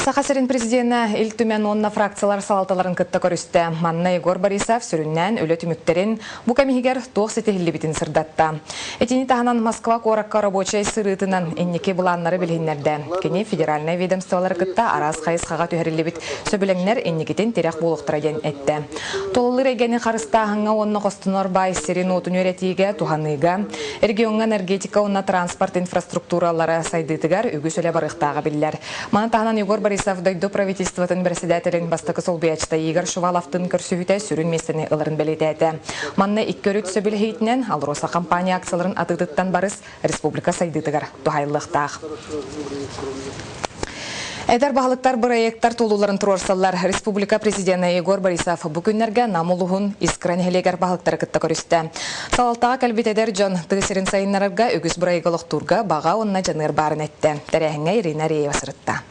Сахасырын президентна Илтумен онна фракциялар салаталарын кытта көрісті. Манна Егор Борисов сүріннен өлі түміктерін бұ кәмігер тоқ сетехілі бітін сырдатта. Этини тағынан Москва қораққа рабочай сырытынан эннеке бұланлары білгенлерді. Кені федеральный ведомстволар кытта араз қайысқаға түйәрілі біт сөбіленлер эннекетін терек болуқтыраден әтті. Толылыр егені қарыстағыңа онны қостынор бай серин отын өретіге туғаныға, регионға энергетика онна транспорт инфраструктуралары сайдытыгар үгісөлі барықтаға білілер. Маны тағынан Егор Борисов дойду правительствотын председателин бастықы солбиячта Игорь Шуваловтын көрсүхіте сүрін местені ылырын белететі. Манны иккөрүт сөбілхейтінен Алроса компания акцияларын атыдыттан барыс республика сайдытыгар тухайлықтақ. Эдер бағылықтар проекттар толуларын тұрорсалар. Республика президенті Егор Борисов бүкінлерге намылуғын искранелегер бағылықтары кітті көрісті. Салалтаға кәлбет әдер жон тығысырын сайынларыға үгіз бұрайғылық турға баға онына жаныр барын әтті. Тәрәхіңе Ирина Реева сырытта.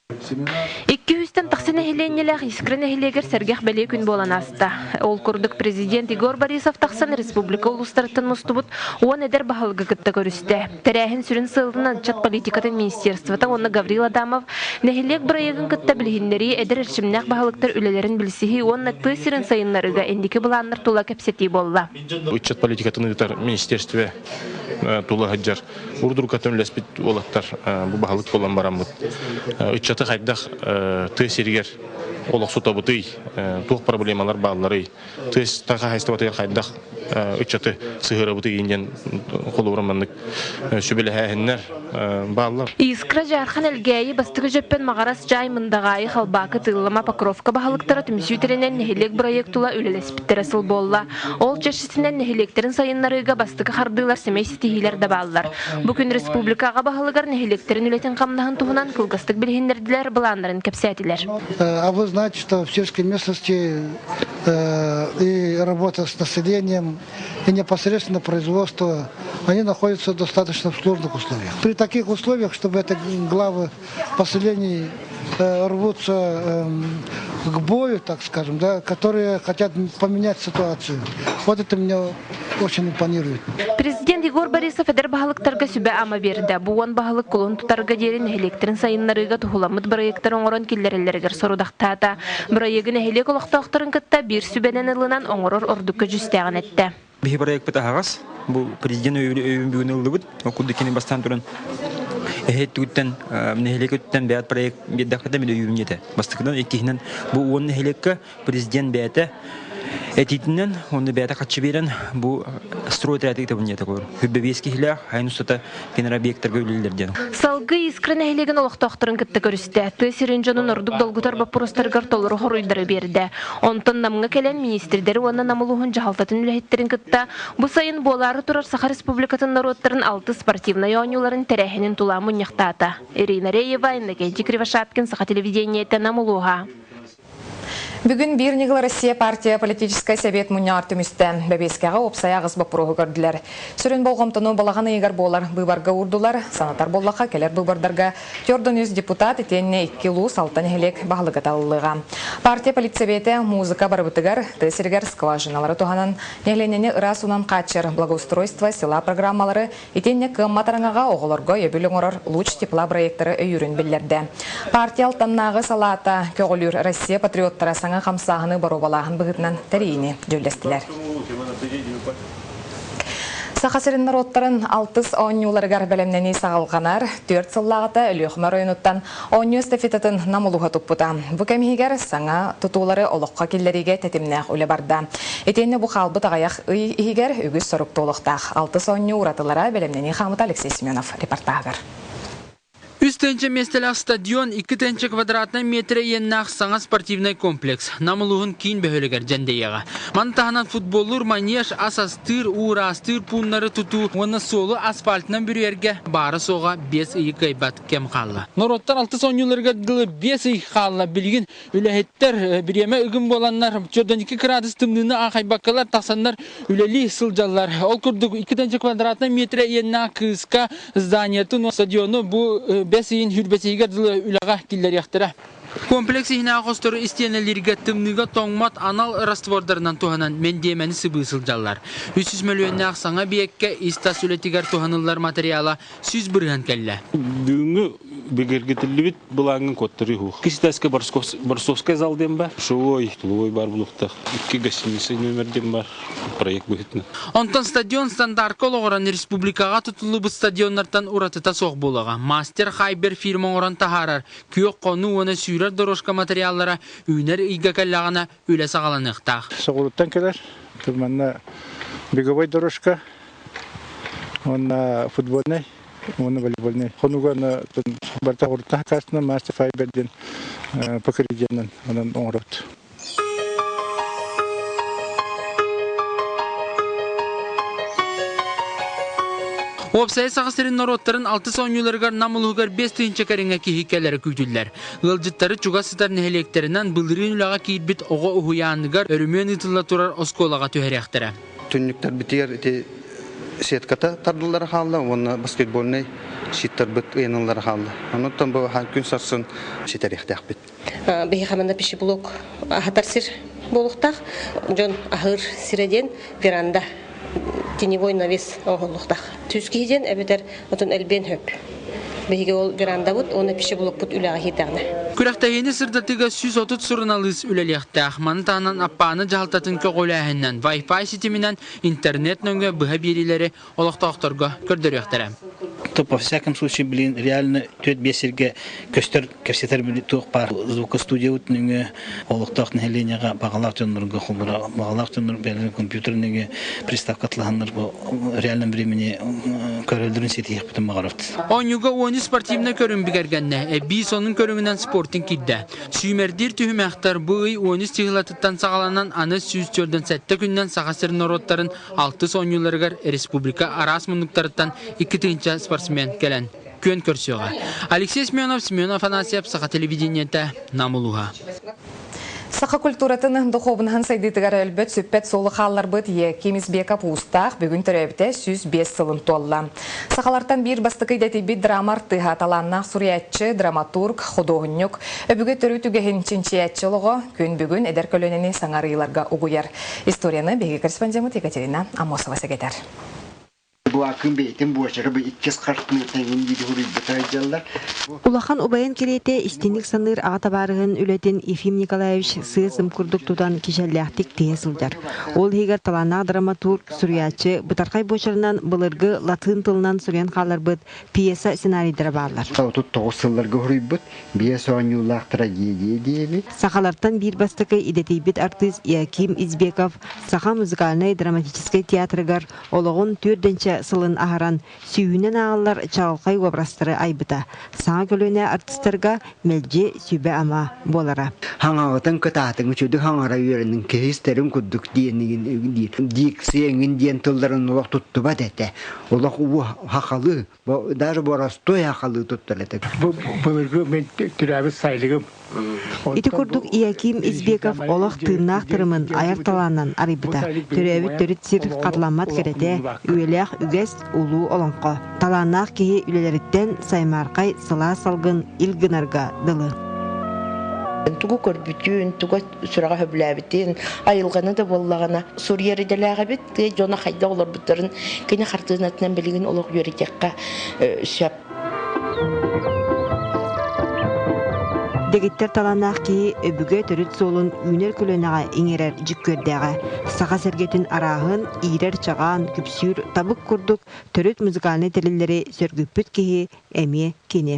200-тен тақсыны хеленелер искрен хелегер Сергех Беле күн болан аста. Ол күрдік президент Егор Борисов тақсын республика улустарыттын мұстыбыт оған әдер бағылғы кітті көрісті. Тәрәхін сүрін сылдынан чат политикатын министерствота оны Гаврил Адамов нәхелек бұрайығын кітті білгендері әдер әршімнәқ бағылықтар үлелерін білсіхи оны тысырын сайынларыға әндекі бұланлар тула кәпсеті болла. Чат политикатын министерстве тула хаджар. Урдур катын ләспет олаттар бұл бағылық болан барамыд. Үтчаты қайдақ тысыргер олық сұта бұтый, туқ проблемалар бағылары. Тыс таға хайстыватығар қайдақ үтчаты сығыры бұтый енден қолуырамандық сөбелі әйінлер бағылар. Искра жархан әлгәйі бастығы жөппен мағарас жай мындағайы қалбақы тығылама Покровка бағылықтары түмсүйтерінен нәхелек проектула үлелеспіттері сыл болла. Ол чешісінен нәхелектерін сайынларыға бастығы қардылар семей стихилер да бағылар. Бүкін республикаға бағылығар нәхелектерін үлетін қамнағын туғынан кылғыстық білгендерділер бұландарын кәпсәтілер. А вы знаете, что в сельской местности и работа с населением, и непосредственно производство, они находятся достаточно в сложных условиях. При таких условиях, чтобы это главы поселений рвутся к бою, так скажем, да, которые хотят поменять ситуацию. Вот это меня очень импонирует. Президент Егор Борисов эдер бағылықтарға сүбә ама берді. Буан бағылық құлын тұтарға дерін электрин сайынларыға тұхыламыд проекттарын оңырын келдерелергер сорудақтата. Проегін әхелек олықтақтарын кітті бір сүбәнен ылынан оңырыр ордықы жүстәғын әтті. Бихи проект бұта ағас, бұл президент өйін бүгін ұлды бұд, оқудыкені бастан тұрын. Эхет түттен, нехелек өттен бәят проект беддақыда мен өйін еді. Бастықыдан еккейінен бұл оны нехелекке президент бәяты Этитинен, он бета хачибирен, бу строит ряд итабуньета кор. Хуббевийский хилях, хайнусата генерабиектор гүлилдерден. Салгы искрен хилеген олохтохторын кытты көрүстө. Төсирин жонун ордук долгутар бапуростаргар толору хоруйдары берди. Онтон намга келен министрдери уанна намылугун жахалтатын үлехеттерин кытта. Бу сайын болары турар Саха Республикатын народтарын 6 спортивный ойнуларын терехинин тула муньяктата. Ирина Реева, Иннокентий Кривошапкин, Саха телевидениете намылуга. Бүгін Бирнигла Россия партия политическая совет мұнар түмісті. Бәбескеға опсая ағыз бапырығы көрділер. Сүрін болғымтыны балағаны егер болар бұйбарға урдулар, санатар боллақа келер бұйбардарға төрдің үз депутат етенне 2 лу салтан хелек бағылығы талылыға. Партия политсоветі музыка барбытыгар, тесергер скважиналары туғанан, нехленені ырасунан қатшыр благоустройство села программалары етенне кымматарыңаға оғылырға ебілің орар луч тепла проекттары өйірін білдерді. Партия алтаннағы салата көгілір Россия патриоттары саңа қамсағыны барубалағын бұғытынан тәрейіне жөлестілер. Сахасырын народтарын 6 оңюларығар бәлемнені сағалғанар, 4 сыллағыта өліғмар ойынуттан оңю стафетатын намылуға тұппыта. Бұ кәмігер саңа тұтулары олыққа келлеріге тәтімнәқ өлі барды. Етені бұ қалбы тағаяқ үйігер үгіз сұрып толықтақ. 6 оңю ұратылара бәлемнені қамыта Алексей Семенов репортағыр. Үстенче местелях стадион 2 квадратный метре еннах саңа спортивный комплекс. Намылуғын кейін бөхөлігер жәндейеға. Мантағынан футболлур, манеж, асастыр, урастыр, пуннары тұту, оны солы асфальтынан бүрерге бары соға 5 үйі қайбат кем қалла. Народтар 6 соңюларға дылы 5 үйі қалла білген үләхеттер біреме үгін боланлар, 42 градус тымныны ағайбаққалар, тақсанлар үләлі сылжалар. Ол күрдік 2 квадратный метре еннах кызка зданиятын стадионы бұл бәсейін хүрбәсейге дылы үліға келдер яқтыра. Комплекс ихна қостыры истенелерге тымныға тоңмат анал раствордарынан туғанан мендемені сыбысылжалар. 300 миллионны ақсаңа бейекке истас үлетігер туғанылар материала 100 бірген кәлі. Дүйіңі бігергетілі бит бұлаңын көттірі хуқ. Кистасқа Барсовская залден бар, Шуой, Тулуой бар бұлықтақ. 2 гостиницы нөмірден бар, проект бұхетіні. Онтан стадион стандарт олығыран республикаға тұтылы бұл стадионнартан ұратыта соқ болыға. Мастер Хайбер фирма оран тахарар. Күйек қону оны сүйрер дорожка материаллара үйнер үйге кәллағына өлі сағаланықтақ. Соғылыттан келер, тұрманна беговой дорожка, оны футбольный, оны волейбольный. Қонуға барта ғұрттан қасына Мастер Хайберден покриденнен онын оңырыпты. Опсай сағасырын народтарын 6 соңюларғар намылығығар 5 түйінші кәріңе кейіккелері күйтілдер. Ғылжыттары чуғасытар нәхелектерінен бұлдырын үліға кейітбіт оға ұхуянығар өрімен ұтылла тұрар осколаға түйәректері. Түнніктер бітігер сетката тардылары қалды, оны баскетболный шиттар бұт ұйынылары қалды. Оныттан бұл күн сарсын шитәректәк біт. Бейі қаманда піші блок ағатар сір болуқтақ, жон ағыр сиреден веранда. Теневой навес оғылықтақ. Түскейден әбетер отын әлбен хөп. Бейге ол веранда бұд, оны піші бұлық бұд үліға хитағына. Күрәқтәйені сырдатыға 130 сұрыналыз үлелектәқ. Манытағынан аппаны жағалтатын көғіләхіннен, Wi-Fi сетімінен интернет нөңгі бұға берілері олықтақтарға көрдіректері. То, по всяком случае, реально төт бесерге көстер көрсетер бір тоқ бар. Звукостудия өтініңі олықтақ нәхеленеға бағалақ жонларға қолбыра, бағалақ жонлар бәрі компьютернеге приставкатлығанлар реальном времени көрілдірін сеті еқпітін мағарафты. Оңюға оны спортивна көрін бігергенне, бейс оның көріңінен спортын кидді. Сүймердер түйімәқтар бұғый оны стиғылатыттан сағаланан аны сүйістөрден сәтті күннен сағасырын ороттарын 6 соңюларығар республика арас мұндықтарыттан 2-тінші спортсмен келен көн көрсеуға. Алексей Семенов, Семен Афанасьев, Саха телевидениеті, Намылуға. Саха культуратын духовныхан сайдытыгар әлбет сөппет солы қаллар бұд Екиміз Бекап ұстақ бүгін түрәбіте 105 сылын толла. Сахалартан бір бастықы дәтебі драмар тыға таланна суриятчы, драматург, художник, өбігі түрі түгехін чинчиятчылығы күн бүгін әдер көлөнені саңарыйларға ұғыяр. Историяны беги корреспондент Екатерина Амосова сәгетер. Улахан обайын керете истинник саныр ағатабарығын үлетін Ефим Николаевич сыйсым күрдік тудан кешелләқтік тейсілдер. Ол егер таланақ драматург, суриятчы, бұтарқай бочарынан бұлырғы латын тылынан сүрен қалар бұд пьеса сценарийдері барлар. Сақалартан бір бастықы идетейбет артист Яким Избеков Саха музыкальный драматический театрыгар олығын төрденче сылын ағаран сүйінен ағалар чағылқай обрастыры айбыта. Саңа көліне артистарға мәлже сүйбе ама болара. Хаңағытын кытатын үшуді хаңара үйерінің кейістерін күддік дейін дейік сейіңін дейін тылдарын олақ тұтты бат әті. Олақ ұғы хақалы, даже борастой хақалы тұттылады. Бұлырғы мен түрәбі сайлығым. Ити күрдік Яким Избеков олақ тыынақ тұрымын аяқталанан арибыта. Түрәбі түріт сир қатламат керете үйелек үгес улу олонқо. Таланақ кейі үлелеріттен саймарқай сыла салғын илгінарға дылы. Тугу көрбүтүн, тугу сүрага хөбләбитин, айылганы да боллагана. Сурьер иделәгә бит, жона хайда олар буттарын, кене хартынатынан белеген олог йөритеккә шәп. Дегиттер таланақ кейі өбіге түріт солын үнер көлінаға еңерер жүккөрдәға. Саға сәргетін арағын, ирер чаған, күпсүр, табық күрдік, түріт музыкалны телелері сөргіппіт кейі әме кене.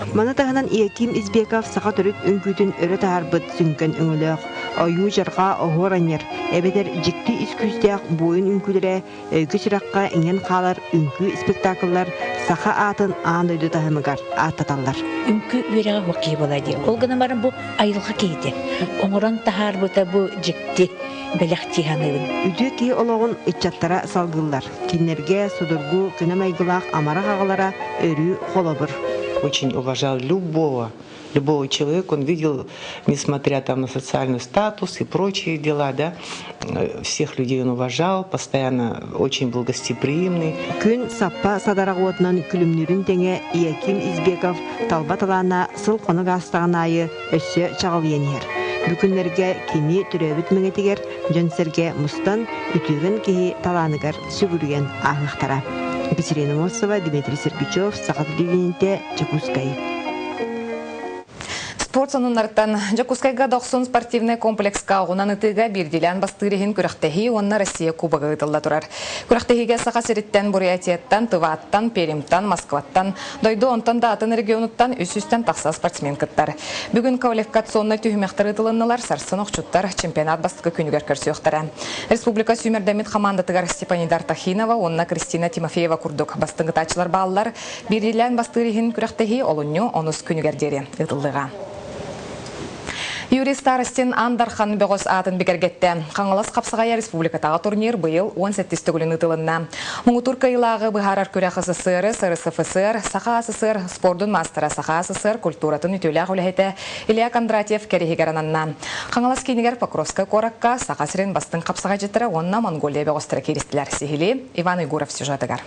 Мана тағынан Яким Избеков саға түріт үңкүтін өрі тағарбыт сүнкен үңіліқ. Ою жарға оғыранер. Әбетер жікті үскүстәқ бойын үңкүлері өйкі сұраққа еңен қалар үңкі спектаклар сақа атын аң өйді тағымығар аттаталар. Үңкі өреға өкей болады. Олғына барын бұл айылға кейді. Оңыран тағарбыта бұл жікті бәліқтиғанығын. Үді кей олығын үтчаттара салғылар. Кинерге, судыргу, күнім айгылақ, амара қағылара өрі қолабыр. Очень уважал любого любого человека, он видел, несмотря там на социальный статус и прочие дела, да, всех людей он уважал, постоянно очень был гостеприимный. Күн саппа садарагуотнан күлүмнүрүн теңе Иаким Избеков талбаталана сыл қонық астағанайы өссө чағылыенер. Бүкінлерге кеми түрөбіт меңетігер, жөнсерге мұстан үтігін кейі таланыгар сүгірген ағықтара. Екатерина Мосова, Дмитрий Сергичев, Сағат Левинте, Чекускай. Спорт сонуннарттан Жакускайга 90 спортивный комплекска огунан ытыга бирдилен бастырыхин күрәхтәһи онна Россия кубогы ытылда турар. Күрәхтәһигә сака сериттен, Бурятияттан, Тываттан, Перемтан, Москваттан, Дойду онтан да атын регионуттан үсүстен такса спортсмен кыттар. Бүгүн квалификационный түһмәхтәр ытылыннылар сарсын окчуттар чемпионат бастыкы күнүгәр көрсөктәре. Республика Сүймердәмит командатыгар Степанидар Тахинова, онна Кристина Тимофеева курдук. Бастыңгытачлар баллар бирдилен бастырыхин күрәхтәһи олунню онус күнүгәрдери ытылдыга. Юрий Старостин Андархан бөгөс атын бекергетте. Қаңылас қапсығая республикатағы турнир бұйыл 17 түгілін ұтылынна. Мұңытур кайылағы бұхарар көрәқ СССР, СРСФСР, Саха СССР, спордun мастера Саха СССР, культуратын үтілі ғылайты Илья Кондратьев кәрігерананна. Қаңылас кейнігер Покровская коракка Саха сірен бастың қапсыға жеттірі онна Монголия бөгістірі керістілер. Сихили Иван Игуров сюжетігар.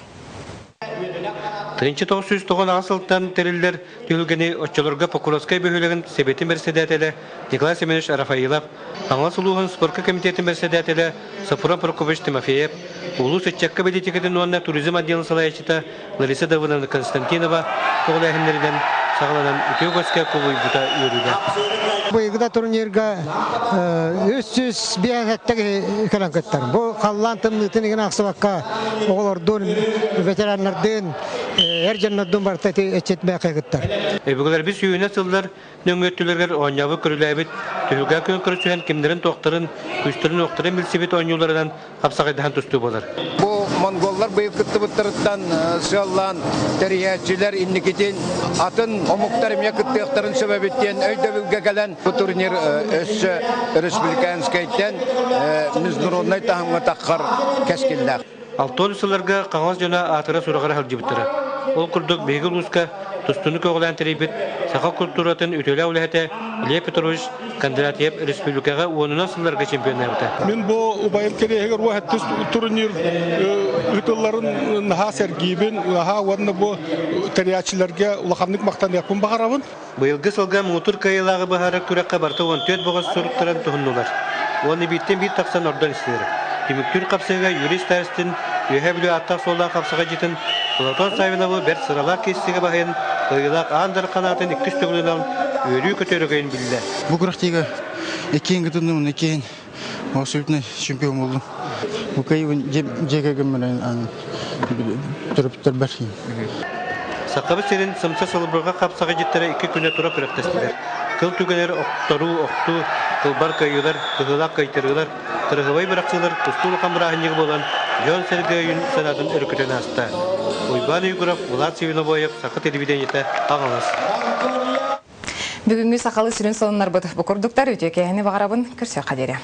Тынчы 909 асылтан териллер түлгені отчылырға Покровскай бөхілігін себеті мерседәтелі Николай Семенович Арафаилов, Аңлас Улуғын спортқа комитеті мерседәтелі Сафуран Прокопович Тимофеев, Улу Сетчакка бәдетекетін онына туризм отделын салайчыта Лариса Давыдовна Константинова тоғылайхынлерден сағыланан Үтеугасқа кубой бұта үйірілді. Бұйғыда турнирға өссіз бияғаттағы кәләңкеттер. Бұл қаллан тымнытын ақсыбаққа оғылырдың, ветеранлардың, әржаннадың бартаты әтчетмәй қайғыттар. Бүгілер біз үйіне сылдар нөңгөттілерге ойнавы көріләбіт, түйіға күн көрісуен кемдерін тоқтырын, күстерін оқтырын білсебет ойнуларынан қапсағайдахан тұсты болар. Бұл монголлар бұйыл күтті бұттырыттан сығалан тәрияетчілер инникетін атын омуқтар емне күтті ұқтырын сөбәбеттен өйді бүлге кәлін бұл турнир өссі республиканскайттен международный тағымға таққар кәскелдәқ. Алтон сыларға қаңыз жона атыра сұрағара халжы бұттыра. Ол күрдік бейгіл ұсқа тұстыны көғылан тәрейбет, сақа культуратын үтелі әуләті Илья Петрович Кондратьев республикаға онына сыларға чемпионы әбіті. Мен бұл байыл керегер уақытты турнир ұтыларын наға сәргейбін, наға орны бұл тәриячілерге ұлақамдық мақтан япын бағарабын. Бұйылғы сылға мұтыр кайылағы бағары күрәққа барты 14 бұғыз сұрықтыран тұхыннулар. Оны биттен бір тақсан ордан істері. Деміктүр қапсыға юрист әрістін үйе білі аттақ солдан қапсыға жетін Платон Савиновы бір сыралар кестіге бағайын қойылақ аңдар қанатын 200 түгілін алын өрі көтерігейін білді. Бұл күрақтегі екең күтіндімін, екең осылтыны чемпион болдым. Бұл кайын жегегім менен түріптер бәршейін. Сақабы серін сымса салыбырға қапсыға жеттері 2 күнне тұра күректестілер. Кыл түгенер оқтару, оқту, кылбар кайылар, кығылақ кайтырғылар, тырғывай бірақсылар, тұстуыл қамырағынығы болан Жон Сергей санатын үркітен аста. Ойбан Игуров, Влад Севиновоев, Сақы телевидениеті ағалас. Бүгінгі сақалы сүрін солынар бұд бұқырдықтар өте кәйіні бағарабын көрсе қадері.